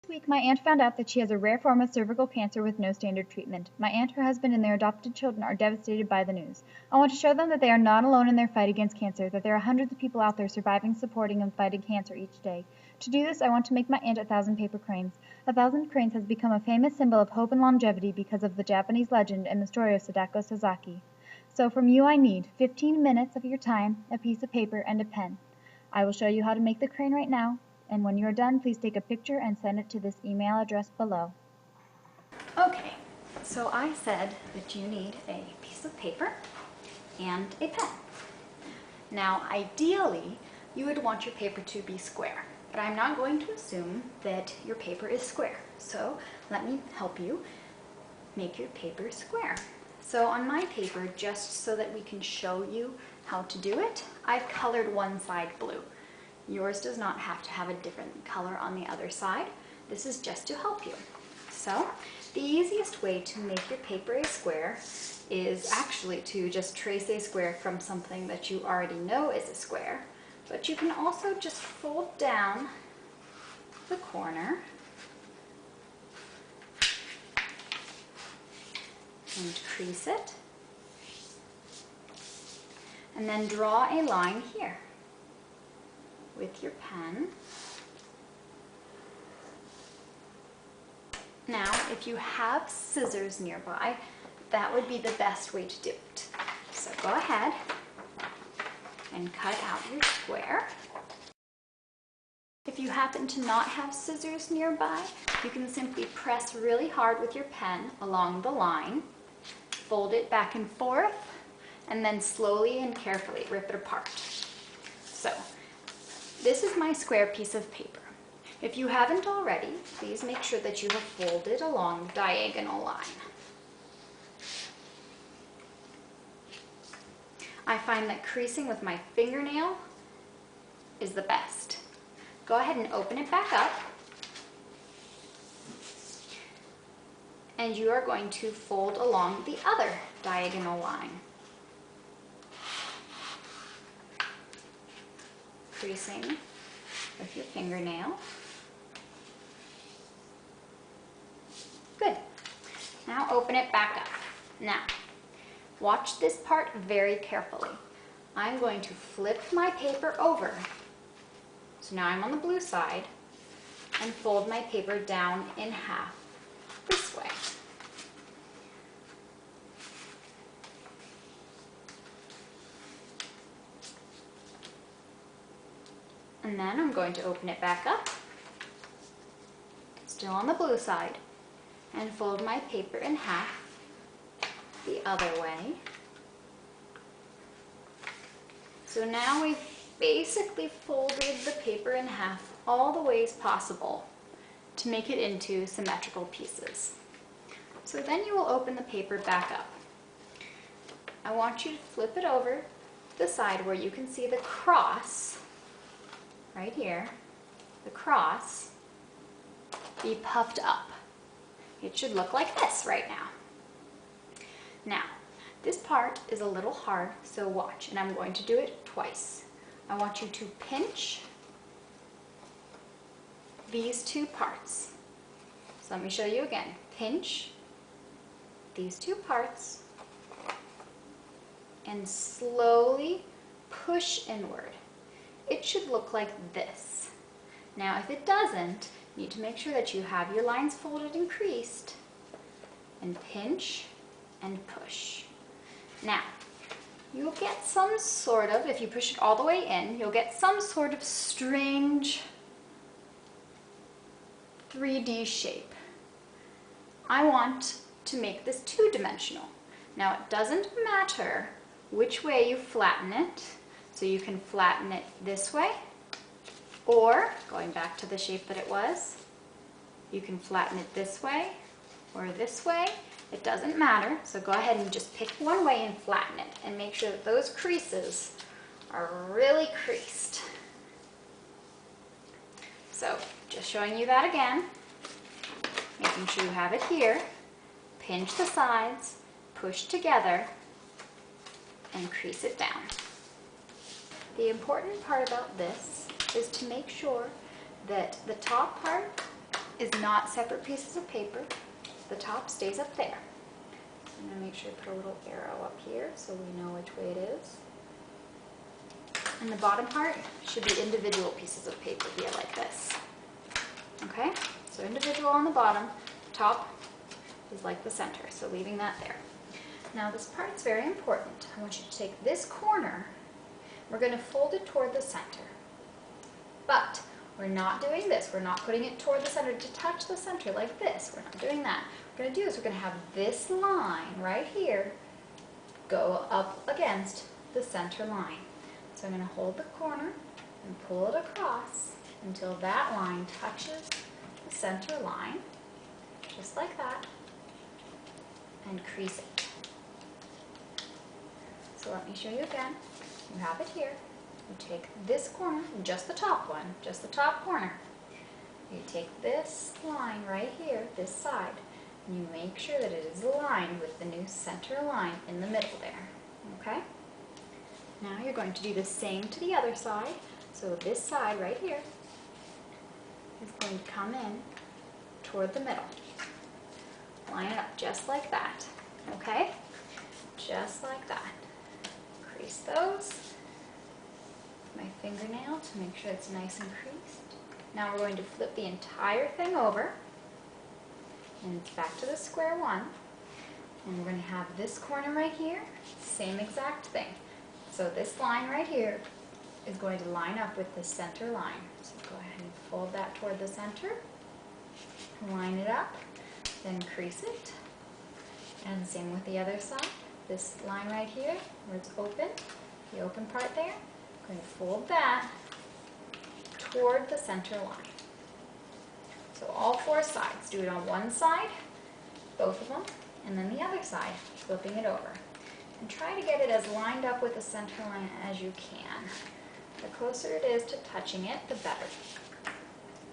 This week, my aunt found out that she has a rare form of cervical cancer with no standard treatment. My aunt, her husband, and their adopted children are devastated by the news. I want to show them that they are not alone in their fight against cancer, that there are hundreds of people out there surviving, supporting, and fighting cancer each day. To do this, I want to make my aunt 1,000 paper cranes. 1,000 cranes has become a famous symbol of hope and longevity because of the Japanese legend and the story of Sadako Sasaki. So from you I need 15 minutes of your time, a piece of paper, and a pen. I will show you how to make the crane right now. And when you are done, please take a picture and send it to this email address below. Okay, so I said that you need a piece of paper and a pen. Now, ideally, you would want your paper to be square, but I'm not going to assume that your paper is square. So let me help you make your paper square. So on my paper, just so that we can show you how to do it, I've colored one side blue. Yours does not have to have a different color on the other side. This is just to help you. So the easiest way to make your paper a square is actually to just trace a square from something that you already know is a square. But you can also just fold down the corner and crease it. And then draw a line here with your pen. Now, if you have scissors nearby, that would be the best way to do it. So go ahead and cut out your square. If you happen to not have scissors nearby, you can simply press really hard with your pen along the line, fold it back and forth, and then slowly and carefully rip it apart. So, this is my square piece of paper. If you haven't already, please make sure that you have folded along the diagonal line. I find that creasing with my fingernail is the best. Go ahead and open it back up. And you are going to fold along the other diagonal line. Creasing with your fingernail. Good. Now open it back up. Now, watch this part very carefully. I'm going to flip my paper over. So now I'm on the blue side, and fold my paper down in half this way. And then I'm going to open it back up, still on the blue side, and fold my paper in half the other way. So now we've basically folded the paper in half all the ways possible to make it into symmetrical pieces. So then you will open the paper back up. I want you to flip it over to the side where you can see the cross right here, the cross, be puffed up. It should look like this right now. Now, this part is a little hard, so watch, and I'm going to do it twice. I want you to pinch these two parts. So let me show you again. Pinch these two parts and slowly push inward. It should look like this. Now, if it doesn't, you need to make sure that you have your lines folded and creased, and pinch and push. Now, you'll get some sort of, if you push it all the way in, you'll get some sort of strange 3D shape. I want to make this two-dimensional. Now, it doesn't matter which way you flatten it. So you can flatten it this way, or going back to the shape that it was, you can flatten it this way or this way. It doesn't matter. So go ahead and just pick one way and flatten it, and make sure that those creases are really creased. So just showing you that again, making sure you have it here, pinch the sides, push together, and crease it down. The important part about this is to make sure that the top part is not separate pieces of paper. The top stays up there. I'm going to make sure to put a little arrow up here so we know which way it is. And the bottom part should be individual pieces of paper here like this. Okay, so individual on the bottom, top is like the center, so leaving that there. Now this part is very important. I want you to take this corner, we're going to fold it toward the center. But we're not doing this. We're not putting it toward the center to touch the center like this. We're not doing that. What we're going to do is we're going to have this line right here go up against the center line. So I'm going to hold the corner and pull it across until that line touches the center line, just like that, and crease it. So let me show you again. You have it here. You take this corner, just the top one, just the top corner. You take this line right here, this side, and you make sure that it is aligned with the new center line in the middle there. Okay? Now you're going to do the same to the other side. So this side right here is going to come in toward the middle. Line it up just like that. Okay? Just like that. Crease those. My fingernail to make sure it's nice and creased. Now we're going to flip the entire thing over and back to the square one. And we're going to have this corner right here, same exact thing. So this line right here is going to line up with the center line. So go ahead and fold that toward the center, line it up, then crease it. And same with the other side. This line right here where it's open, the open part there, I'm going to fold that toward the center line. So all four sides, do it on one side, both of them, and then the other side, flipping it over. And try to get it as lined up with the center line as you can. The closer it is to touching it, the better.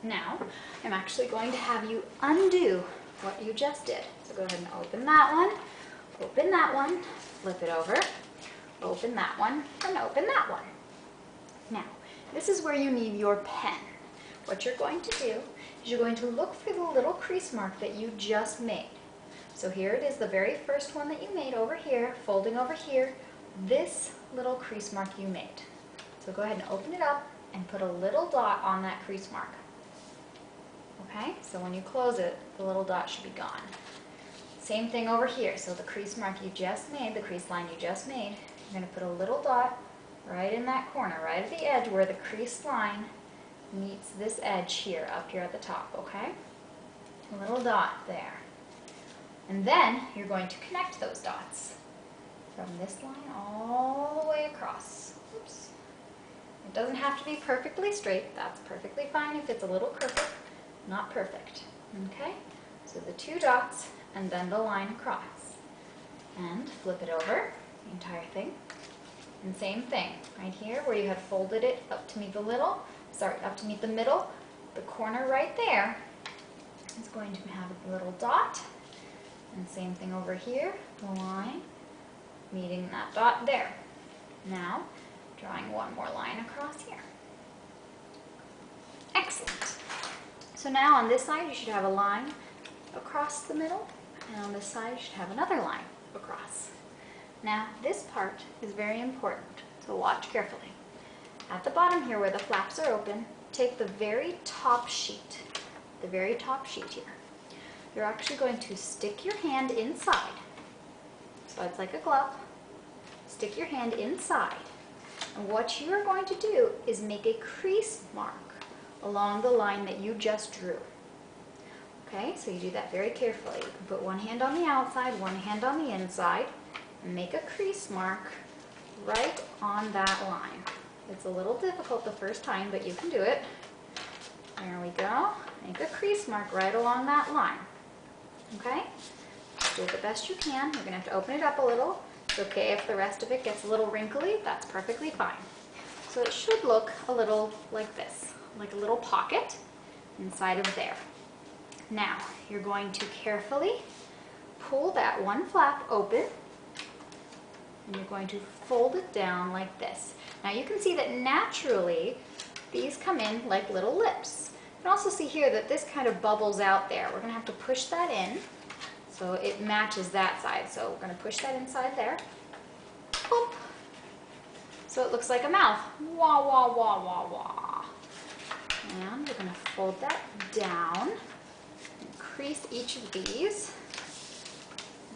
Now, I'm actually going to have you undo what you just did. So go ahead and open that one, flip it over, open that one, and open that one. Now, this is where you need your pen. What you're going to do is you're going to look for the little crease mark that you just made. So here it is, the very first one that you made over here, folding over here, this little crease mark you made. So go ahead and open it up and put a little dot on that crease mark. Okay, so when you close it, the little dot should be gone. Same thing over here, so the crease mark you just made, the crease line you just made, you're going to put a little dot right in that corner, right at the edge where the crease line meets this edge here, up here at the top, okay? A little dot there. And then you're going to connect those dots from this line all the way across. Oops. It doesn't have to be perfectly straight. That's perfectly fine if it's a little crooked, not perfect. Okay? So the two dots and then the line across. And flip it over, the entire thing. And same thing, right here where you had folded it up to meet the middle, the corner right there is going to have a little dot. And same thing over here, the line meeting that dot there. Now, drawing one more line across here. Excellent. So now on this side you should have a line across the middle, and on this side you should have another line across. Now this part is very important, so watch carefully. At the bottom here where the flaps are open, take the very top sheet here. You're actually going to stick your hand inside. So it's like a glove. Stick your hand inside. And what you are going to do is make a crease mark along the line that you just drew. Okay, so you do that very carefully. You can put one hand on the outside, one hand on the inside, and make a crease mark right on that line. It's a little difficult the first time, but you can do it. There we go. Make a crease mark right along that line. Okay? Do it the best you can. You're going to have to open it up a little. It's okay if the rest of it gets a little wrinkly. That's perfectly fine. So it should look a little like this, like a little pocket inside of there. Now, you're going to carefully pull that one flap open, and you're going to fold it down like this. Now you can see that naturally these come in like little lips. can also see here that this kind of bubbles out there. We're going to have to push that in so it matches that side. So we're going to push that inside there. Boop. So it looks like a mouth. Wah, wah, wah, wah, wah. And we're going to fold that down. Crease each of these.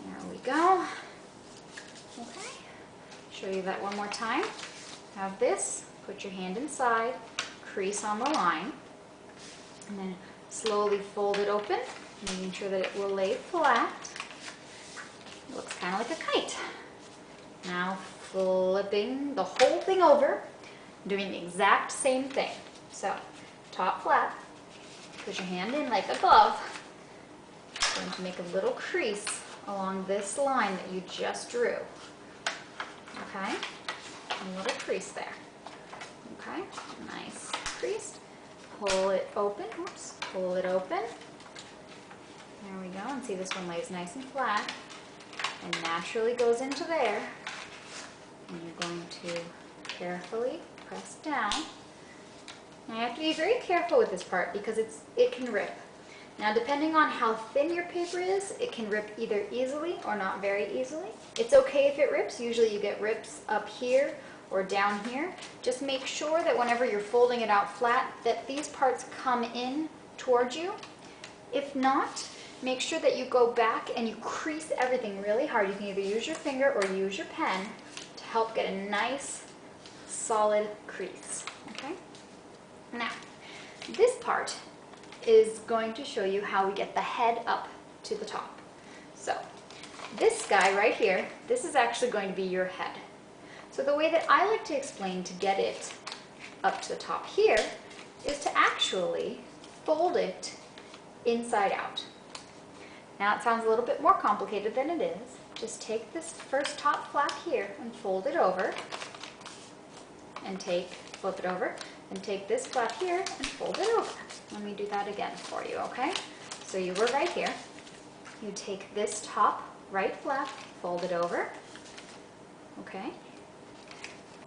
There we go. Okay. Show you that one more time. Have this. Put your hand inside. Crease on the line. And then slowly fold it open, making sure that it will lay flat. It looks kind of like a kite. Now flipping the whole thing over, doing the exact same thing. So top flat, put your hand in like a glove. Going to make a little crease along this line that you just drew. Okay, a little crease there. Okay, nice crease. Pull it open, oops, pull it open. There we go, and see this one lays nice and flat and naturally goes into there. And you're going to carefully press down. Now you have to be very careful with this part because it can rip. Now depending on how thin your paper is, it can rip either easily or not very easily. It's okay if it rips. Usually you get rips up here or down here. Just make sure that whenever you're folding it out flat, that these parts come in towards you. If not, make sure that you go back and you crease everything really hard. You can either use your finger or use your pen to help get a nice, solid crease. Okay? Now, this part is going to show you how we get the head up to the top. So, this guy right here, this is actually going to be your head. So the way that I like to explain to get it up to the top here is to actually fold it inside out. Now it sounds a little bit more complicated than it is. Just take this first top flap here and fold it over, and flip it over, and take this flap here and fold it over. Let me do that again for you, okay? So you were right here. You take this top right flap, fold it over, okay?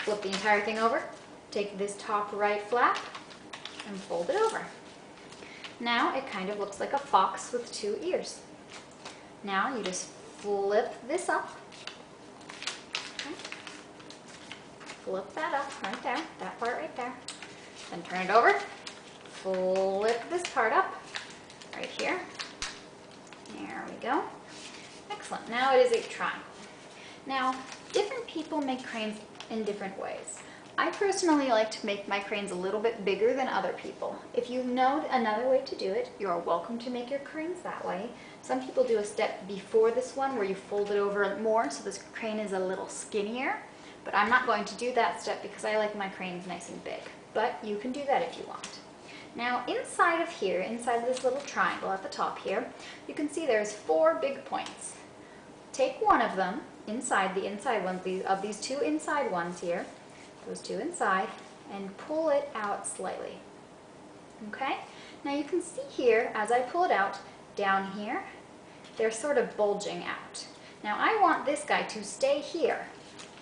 Flip the entire thing over, take this top right flap, and fold it over. Now it kind of looks like a fox with two ears. Now you just flip this up. Okay. Flip that up right there, that part right there. Then turn it over, flip this part up right here. There we go. Excellent. Now it is a triangle. Now, different people make cranes in different ways. I personally like to make my cranes a little bit bigger than other people. If you know another way to do it, you are welcome to make your cranes that way. Some people do a step before this one where you fold it over more so this crane is a little skinnier, but I'm not going to do that step because I like my cranes nice and big. But you can do that if you want. Now inside of here, inside of this little triangle at the top here, you can see there's 4 big points. Take one of them, inside the inside ones, these 2 inside ones here, those 2 inside, and pull it out slightly. Okay? Now you can see here, as I pull it out, down here, they're sort of bulging out. Now I want this guy to stay here,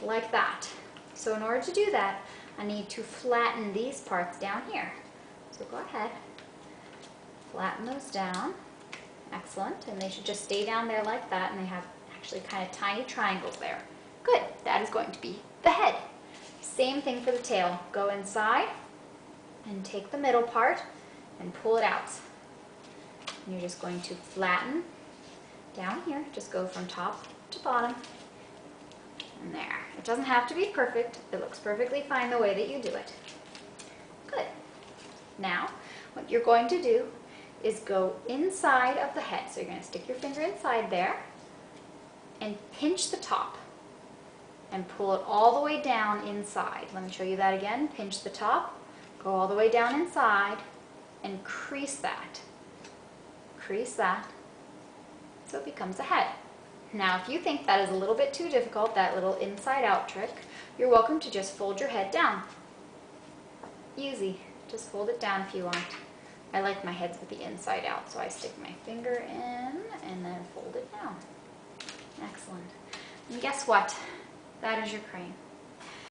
like that. So in order to do that, I need to flatten these parts down here. So go ahead, flatten those down. Excellent, and they should just stay down there like that, and they have actually kind of tiny triangles there. Good, that is going to be the head. Same thing for the tail. Go inside and take the middle part and pull it out. And you're just going to flatten down here, just go from top to bottom. And there. It doesn't have to be perfect. It looks perfectly fine the way that you do it. Good. Now, what you're going to do is go inside of the head. So you're going to stick your finger inside there and pinch the top and pull it all the way down inside. Let me show you that again. Pinch the top, go all the way down inside, and crease that. Crease that so it becomes a head. Now, if you think that is a little bit too difficult, that little inside-out trick, you're welcome to just fold your head down. Easy. Just fold it down if you want. I like my heads with the inside out, so I stick my finger in and then fold it down. Excellent. And guess what? That is your crane.